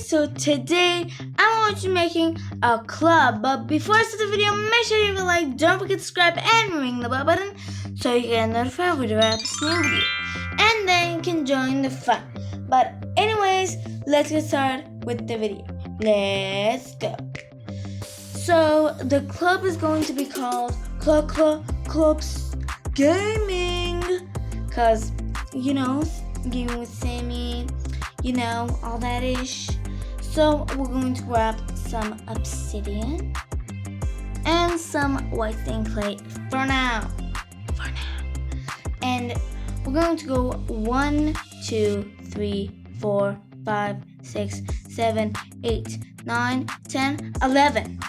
so today I'm going to be making a club, but before I start the video, make sure you leave a like, don't forget to subscribe and ring the bell button so you get notified when I post a new video, and then you can join the fun. But anyways, let's get started with the video. Let's go. So the club is going to be called Clubs Gaming, cause gaming with Sammy, all that ish. So we're going to grab some obsidian and some white stained clay for now. And we're going to go 1, 2, 3, 4, 5, 6, 7, 8, 9, 10, 11.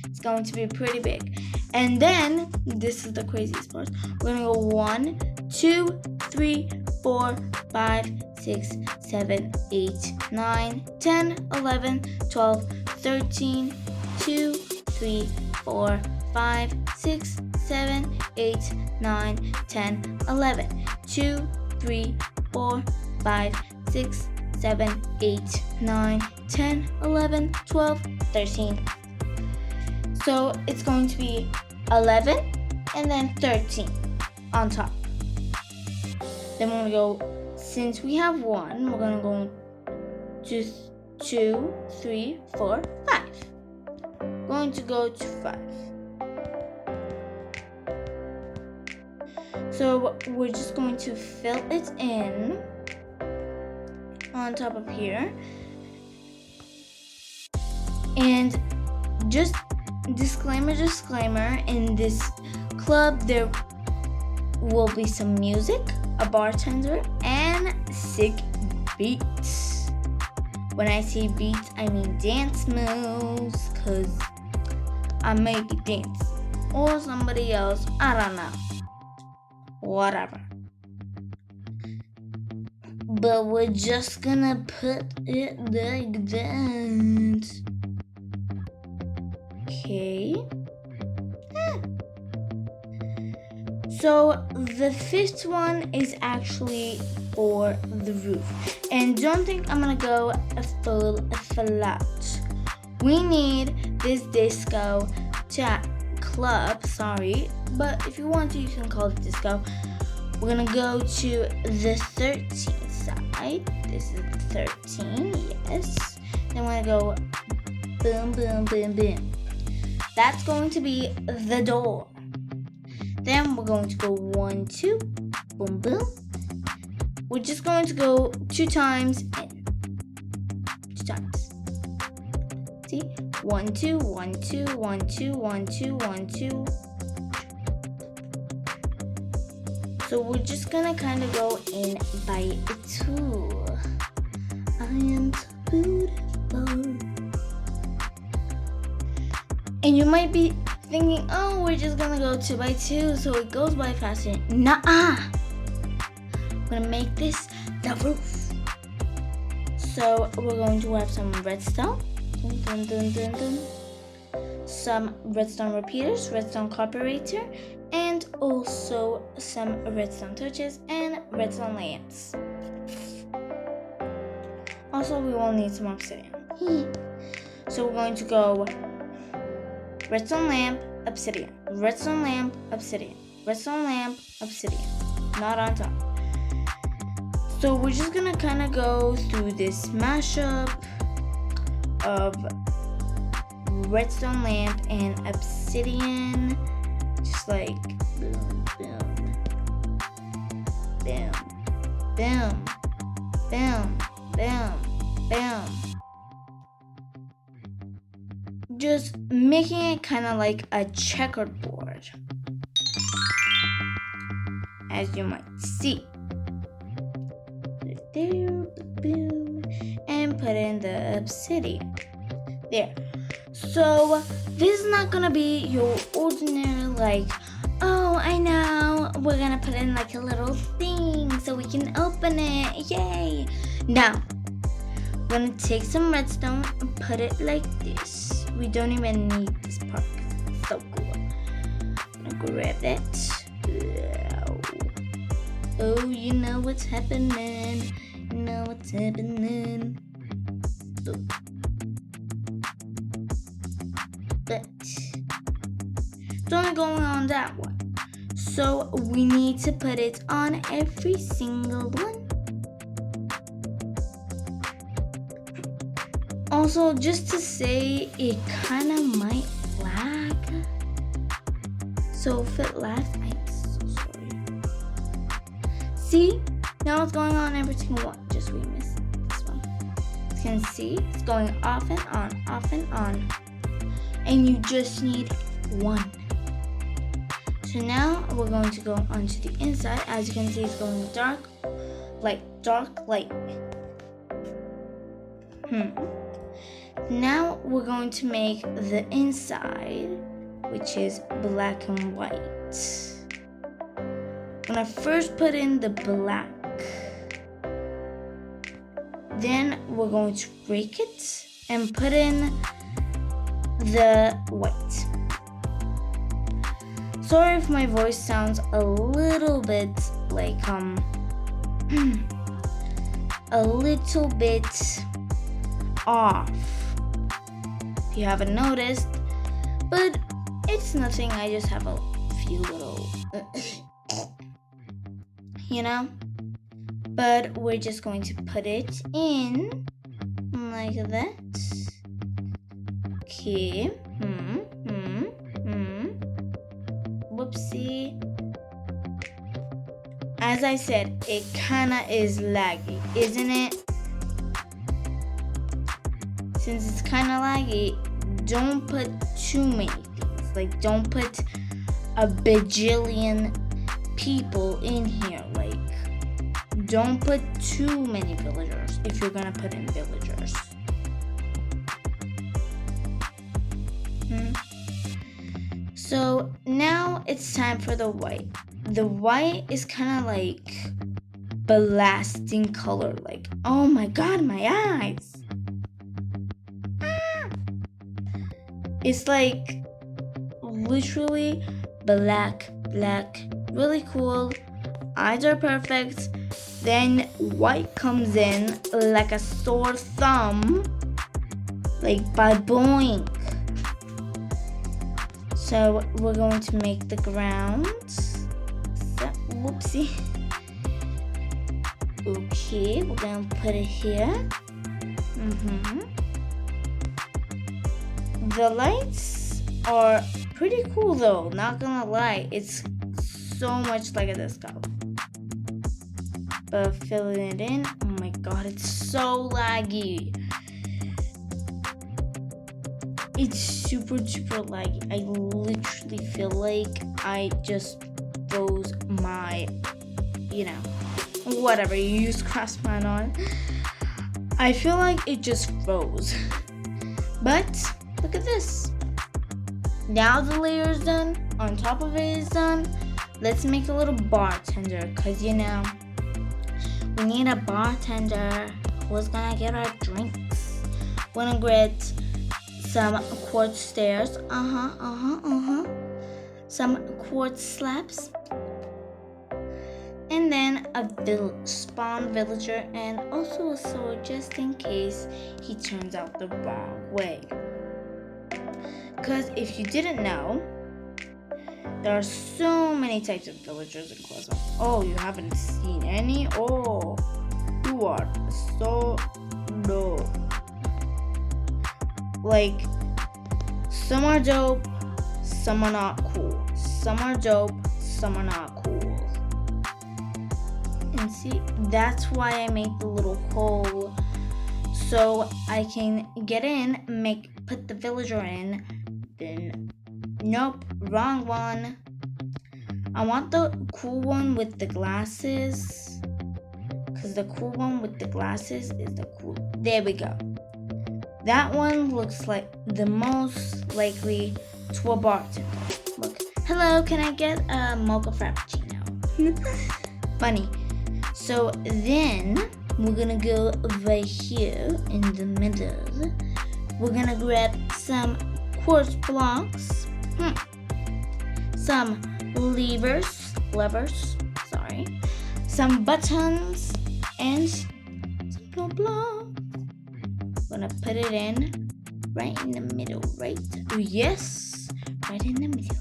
It's going to be pretty big. And then this is the craziest part. We're gonna go 1, 2, 3, 4, 5, 6, 7, 8, 9, 10, 11, 12, 13, 2, 3, 4, 5, 6, 7, 8, 9, 10, 11. 2, 3, 4, 5, 6, 7, 8, 9, 10, 11, 12, 13. So it's going to be 11 and then 13 on top. Then we're going to go, since we have 1, we're going to go to 2, 3, 4, 5. Going to go to 5. So we're just going to fill it in on top of here. And just disclaimer, in this club there will be some music, a bartender, and sick beats. When I say beats, I mean dance moves, cause I make you dance, or somebody else, I don't know, whatever. But we're just gonna put it like that. Okay. So the 5th one is actually for the roof. And don't think I'm gonna go a full flat. We need this disco club, but if you want to, you can call it disco. We're gonna go to the 13th side. This is the 13, yes. Then we're gonna go boom, boom, boom, boom. That's going to be the door. Then we're going to go 1, 2, boom, boom. We're just going to go 2 times in. 2 times. See? 1, 2, 1, 2, 1, 2, 1, 2, 1, 2. So we're just gonna kind of go in by 2. I am so beautiful. And you might be thinking, oh, we're just gonna go 2 by 2 so it goes by faster. Nuh-uh. I'm gonna make this the roof. So we're going to have some redstone. Dun, dun, dun, dun, dun. Some redstone repeaters, redstone carburetor, and also some redstone torches and redstone lamps. Also, we will need some obsidian. So we're going to go redstone lamp, obsidian, redstone lamp, obsidian, redstone lamp, obsidian, not on top. So we're just gonna kind of go through this mashup of redstone lamp and obsidian, just like boom, boom, boom, boom, boom, boom, boom. Just making it kind of like a checkerboard, as you might see. There, boom, and put in the obsidian. There. So this is not gonna be your ordinary oh, I know, we're gonna put in a little thing so we can open it. Yay! Now, we're gonna take some redstone and put it like this. We don't even need this part. It's so cool. I'm gonna grab it. Oh, you know what's happening. You know what's happening. but it's only going on that one. So we need to put it on every single one. Also, just to say, it kind of might lag. So if it lags, I'm so sorry. See? Now it's going on every single one. Just we missed this one. You can see it's going off and on, off and on. And you just need one. So now we're going to go onto the inside. As you can see, it's going dark, light, dark, light. Now we're going to make the inside, which is black and white. I'm gonna first put in the black. Then we're going to break it and put in the white. Sorry if my voice sounds a little bit like a little bit off, if you haven't noticed, but it's nothing. I just have a few little you know, but we're just going to put it in like that. Okay. Whoopsie. As I said, it kinda is laggy, isn't it? Since it's kinda laggy, don't put too many things. Like, don't put a bajillion people in here. Like, don't put too many villagers if you're gonna put in villagers. So now it's time for the white. The white is kind of like blasting color. Like, oh my god, my eyes. It's like literally black, really cool. Eyes are perfect. Then white comes in like a sore thumb, like by boing. So we're going to make the ground. Whoopsie. Okay, we're gonna put it here. The lights are pretty cool though, not gonna lie. It's so much like a disco. But filling it in, oh my god, it's so laggy. It's super laggy. I literally feel like I just froze my, whatever you use Craftsman on. I feel like it just froze. But look at this. Now the layer is done. On top of it is done. Let's make a little bartender, because we need a bartender who's gonna get our drinks. We're gonna get some quartz stairs, some quartz slabs, and then a spawn villager, and also a sword just in case he turns out the wrong way. Because if you didn't know, there are so many types of villagers in Craftsman. Oh, you haven't seen any? Oh, you are so low. Like, some are dope, some are not cool. Some are dope, some are not cool. And see, that's why I made the little hole, so I can get in, put the villager in. Then, nope, wrong one. I want the cool one with the glasses, because the cool one with the glasses is the cool. There we go. That one looks like the most likely to a bartender. Look, hello, can I get a mocha frappuccino? Funny. So then we're gonna go right here in the middle. We're gonna grab some quartz blocks, some levers, some buttons, and some blocks. I'm gonna put it in right in the middle, right? Yes, right in the middle.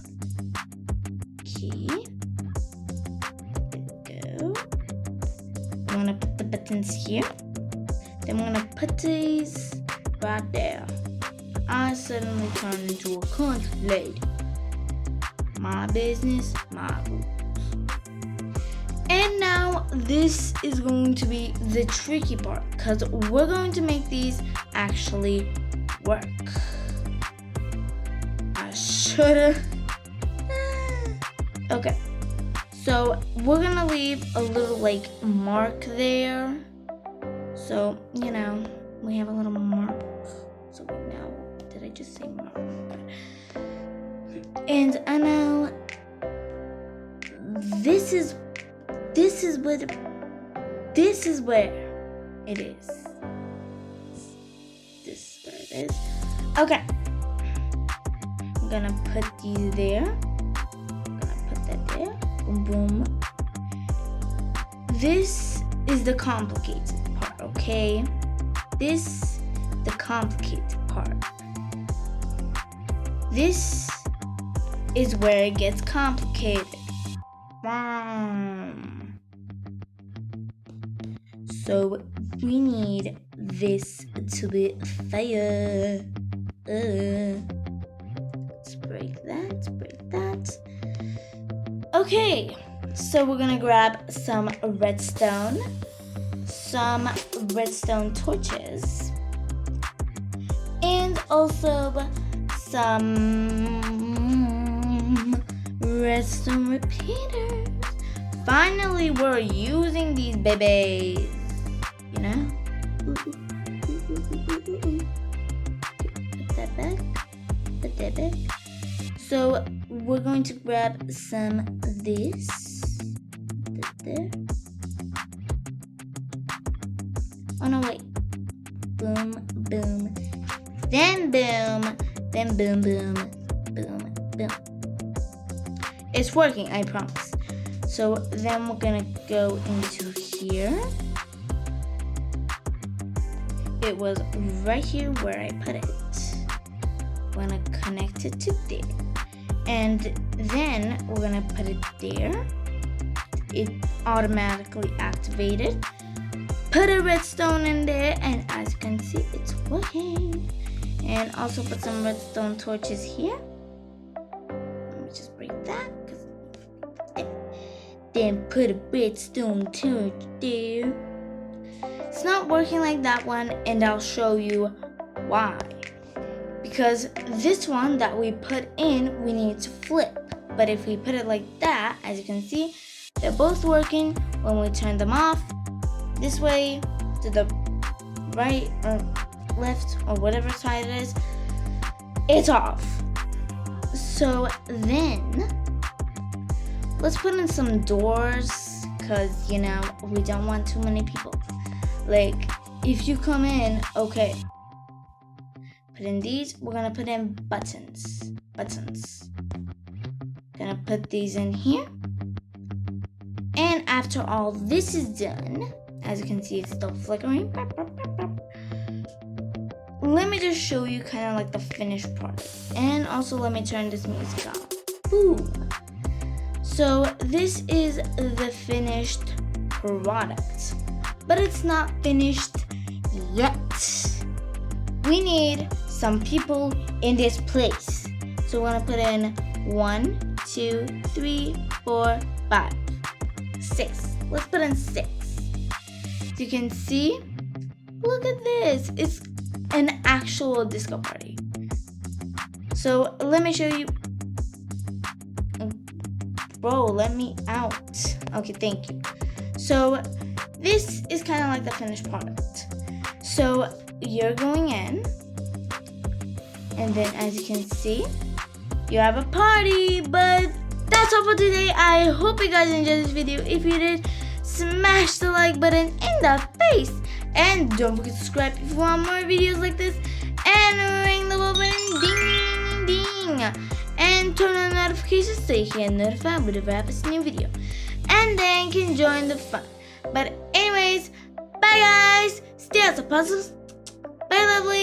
Okay. There we go. I'm gonna put the buttons here. Then I'm gonna put these right there. I suddenly turned into a country lady. My business, my rules. And now this is going to be the tricky part, because we're going to make these actually work. I should've. Okay, so we're gonna leave a little like mark there. So, you know, we have a little mark. So now, did I just say mark? And I know this is where it is. This is where it is. Okay. I'm gonna put these there. I'm gonna put that there. Boom, boom. This is the complicated part, okay? This, the complicated part. This is where it gets complicated. So we need this to be fire. Let's break that. Okay, so we're gonna grab some redstone torches, and also some redstone repeaters. Finally, we're using these babies. You know? Put that back. So we're going to grab some of this. Put that there. Oh no, wait. Boom, boom. Then boom. Then boom, boom. Boom, boom. It's working, I promise. So then we're gonna go into here. It was right here where I put it. We're gonna connect it to there. And then we're gonna put it there. It automatically activated. Put a redstone in there, and as you can see, it's working. And also put some redstone torches here. Let me just break that. Then put a redstone torch there. It's not working like that one, and I'll show you why. Because this one that we put in, we need to flip. But if we put it like that, as you can see, they're both working. When we turn them off, this way to the right or left or whatever side it is, it's off. So then, let's put in some doors, because, you know, we don't want too many people. Like, if you come in, okay. Put in these. We're gonna put in buttons. Gonna put these in here. And after all this is done, as you can see, it's still flickering. Let me just show you kind of like the finished product. And also let me turn this music on. Boom. So this is the finished product. But it's not finished yet. We need some people in this place. So we're gonna put in 1, 2, 3, 4, 5, 6. Let's put in 6. As you can see, look at this. It's an actual disco party. So let me show you. Bro, let me out. Okay, thank you. So this is kind of like the finished product. So you're going in, and then as you can see, you have a party. But that's all for today. I hope you guys enjoyed this video. If you did, smash the like button in the face, and don't forget to subscribe if you want more videos like this, and ring the bell button, ding, ding, ding, ding, and turn on notifications so you can get notified whenever I have a new video, and then can join the fun. But anyways, bye guys, stay out the puzzles, bye lovely.